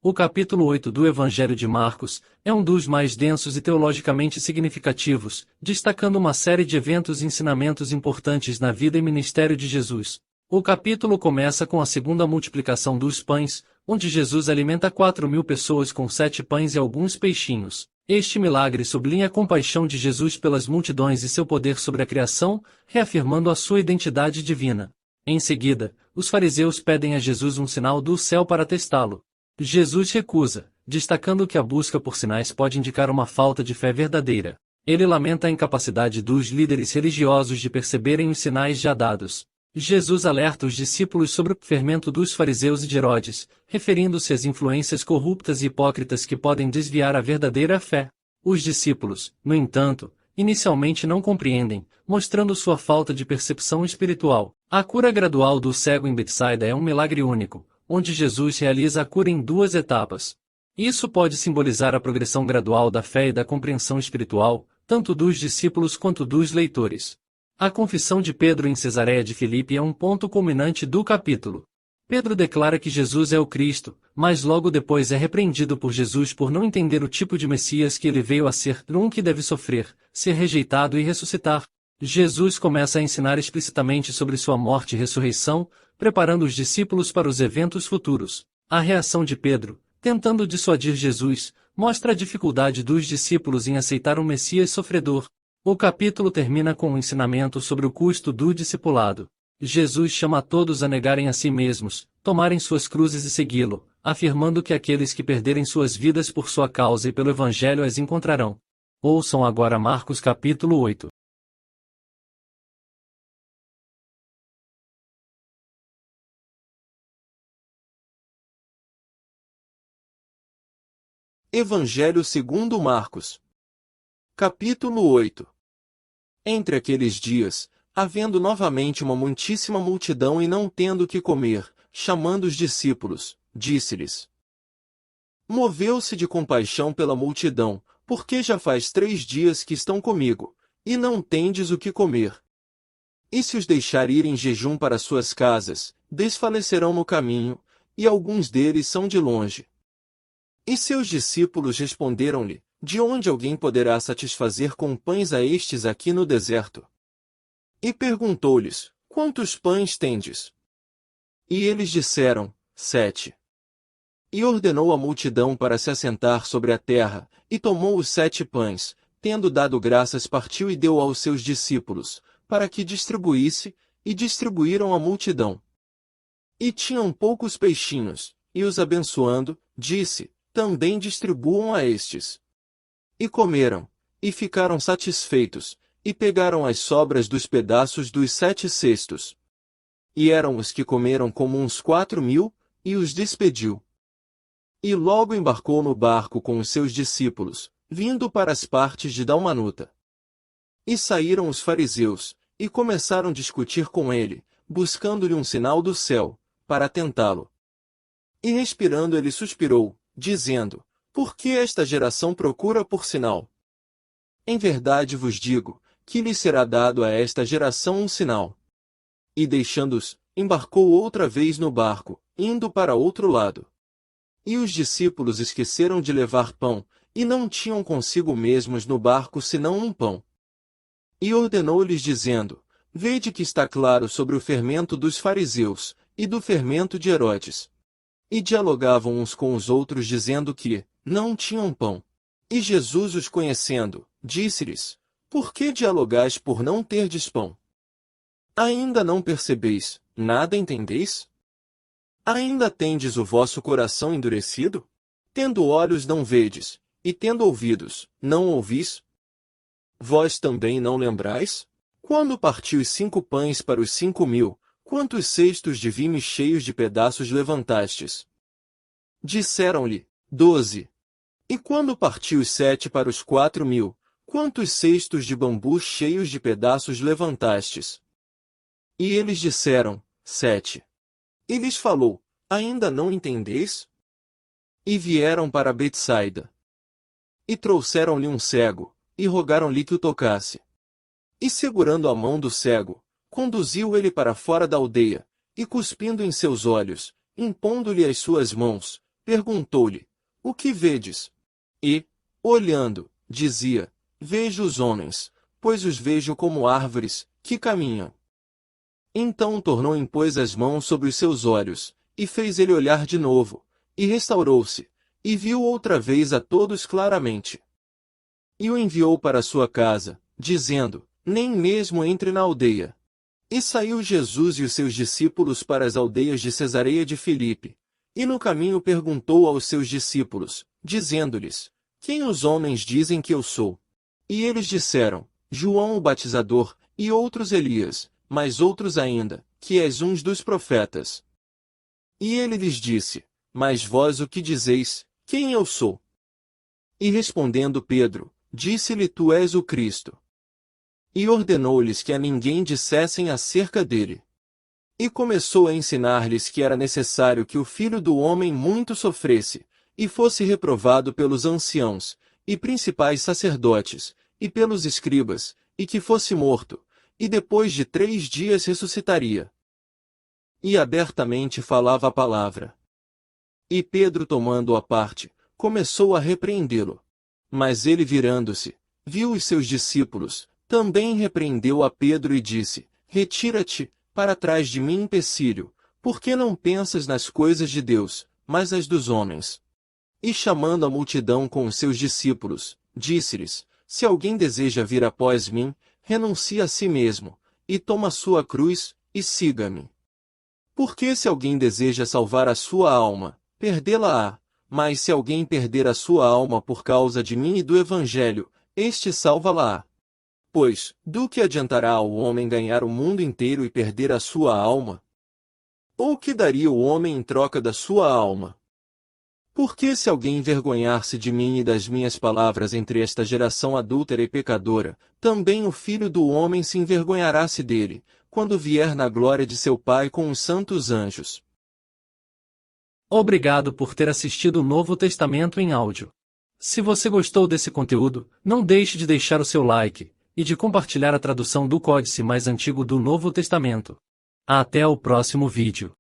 O capítulo 8 do Evangelho de Marcos é um dos mais densos e teologicamente significativos, destacando uma série de eventos e ensinamentos importantes na vida e ministério de Jesus. O capítulo começa com a segunda multiplicação dos pães, onde Jesus alimenta 4.000 pessoas com 7 pães e alguns peixinhos. Este milagre sublinha a compaixão de Jesus pelas multidões e seu poder sobre a criação, reafirmando a sua identidade divina. Em seguida, os fariseus pedem a Jesus um sinal do céu para testá-lo. Jesus recusa, destacando que a busca por sinais pode indicar uma falta de fé verdadeira. Ele lamenta a incapacidade dos líderes religiosos de perceberem os sinais já dados. Jesus alerta os discípulos sobre o fermento dos fariseus e de Herodes, referindo-se às influências corruptas e hipócritas que podem desviar a verdadeira fé. Os discípulos, no entanto, inicialmente não compreendem, mostrando sua falta de percepção espiritual. A cura gradual do cego em Betsaida é um milagre único, onde Jesus realiza a cura em 2 etapas. Isso pode simbolizar a progressão gradual da fé e da compreensão espiritual, tanto dos discípulos quanto dos leitores. A confissão de Pedro em Cesareia de Filipe é um ponto culminante do capítulo. Pedro declara que Jesus é o Cristo, mas logo depois é repreendido por Jesus por não entender o tipo de Messias que ele veio a ser, que deve sofrer, ser rejeitado e ressuscitar. Jesus começa a ensinar explicitamente sobre sua morte e ressurreição, preparando os discípulos para os eventos futuros. A reação de Pedro, tentando dissuadir Jesus, mostra a dificuldade dos discípulos em aceitar um Messias sofredor. O capítulo termina com um ensinamento sobre o custo do discipulado. Jesus chama a todos a negarem a si mesmos, tomarem suas cruzes e segui-lo, afirmando que aqueles que perderem suas vidas por sua causa e pelo Evangelho as encontrarão. Ouçam agora Marcos capítulo 8. Evangelho segundo Marcos. Capítulo 8. Entre aqueles dias, havendo novamente uma muitíssima multidão e não tendo que comer, chamando os discípulos, disse-lhes: Moveu-se de compaixão pela multidão, porque já faz 3 dias que estão comigo, e não tendes o que comer. E se os deixar ir em jejum para suas casas, desfalecerão no caminho, e alguns deles são de longe. E seus discípulos responderam-lhe: De onde alguém poderá satisfazer com pães a estes aqui no deserto? E perguntou-lhes: Quantos pães tendes? E eles disseram: 7. E ordenou à multidão para se assentar sobre a terra, e tomou os 7 pães, tendo dado graças partiu e deu aos seus discípulos, para que distribuísse, e distribuíram à multidão. E tinham poucos peixinhos, e os abençoando, disse: Também distribuam a estes. E comeram, e ficaram satisfeitos, e pegaram as sobras dos pedaços dos 7 cestos. E eram os que comeram como uns 4.000, e os despediu. E logo embarcou no barco com os seus discípulos, vindo para as partes de Dalmanuta. E saíram os fariseus, e começaram a discutir com ele, buscando-lhe um sinal do céu, para tentá-lo. E respirando ele suspirou, dizendo: Por que esta geração procura por sinal? Em verdade vos digo, que lhe será dado a esta geração um sinal. E deixando-os, embarcou outra vez no barco, indo para outro lado. E os discípulos esqueceram de levar pão, e não tinham consigo mesmos no barco senão um pão. E ordenou-lhes dizendo: Vede que está claro sobre o fermento dos fariseus, e do fermento de Herodes. E dialogavam uns com os outros dizendo que não tinham pão. E Jesus os conhecendo, disse-lhes: Por que dialogais por não terdes pão? Ainda não percebeis, nada entendeis? Ainda tendes o vosso coração endurecido? Tendo olhos não vedes, e tendo ouvidos, não ouvis? Vós também não lembrais? Quando partiu os 5 pães para os 5.000, quantos cestos de vime cheios de pedaços levantastes? Disseram-lhe: 12. E quando partiu os 7 para os 4.000, quantos cestos de bambu cheios de pedaços levantastes? E eles disseram: 7. E lhes falou: Ainda não entendeis? E vieram para Betsaida. E trouxeram-lhe um cego, e rogaram-lhe que o tocasse. E segurando a mão do cego, conduziu ele para fora da aldeia, e cuspindo em seus olhos, impondo-lhe as suas mãos, perguntou-lhe: O que vedes? E, olhando, dizia: Vejo os homens, pois os vejo como árvores, que caminham. Então tornou impôs as mãos sobre os seus olhos, e fez ele olhar de novo, e restaurou-se, e viu outra vez a todos claramente. E o enviou para sua casa, dizendo: Nem mesmo entre na aldeia. E saiu Jesus e os seus discípulos para as aldeias de Cesareia de Filipe. E no caminho perguntou aos seus discípulos, dizendo-lhes: Quem os homens dizem que eu sou? E eles disseram: João o Batizador, e outros Elias, mas outros ainda, que és uns dos profetas. E ele lhes disse: Mas vós o que dizeis, quem eu sou? E respondendo Pedro, disse-lhe: Tu és o Cristo. E ordenou-lhes que a ninguém dissessem acerca dele. E começou a ensinar-lhes que era necessário que o Filho do Homem muito sofresse, e fosse reprovado pelos anciãos, e principais sacerdotes, e pelos escribas, e que fosse morto, e depois de 3 dias ressuscitaria. E abertamente falava a palavra. E Pedro, tomando-o à parte, começou a repreendê-lo. Mas ele, virando-se, viu os seus discípulos, também repreendeu a Pedro e disse: Retira-te, para trás de mim, empecilho, porque não pensas nas coisas de Deus, mas as dos homens. E chamando a multidão com os seus discípulos, disse-lhes: Se alguém deseja vir após mim, renuncie a si mesmo, e toma sua cruz, e siga-me. Porque se alguém deseja salvar a sua alma, perdê-la-á, mas se alguém perder a sua alma por causa de mim e do Evangelho, este salva-la-á. Pois, do que adiantará ao homem ganhar o mundo inteiro e perder a sua alma? Ou que daria o homem em troca da sua alma? Porque se alguém envergonhar-se de mim e das minhas palavras entre esta geração adúltera e pecadora, também o Filho do Homem se envergonhará-se dele, quando vier na glória de seu Pai com os santos anjos. Obrigado por ter assistido o Novo Testamento em áudio. Se você gostou desse conteúdo, não deixe de deixar o seu like e de compartilhar a tradução do Códice mais antigo do Novo Testamento. Até o próximo vídeo.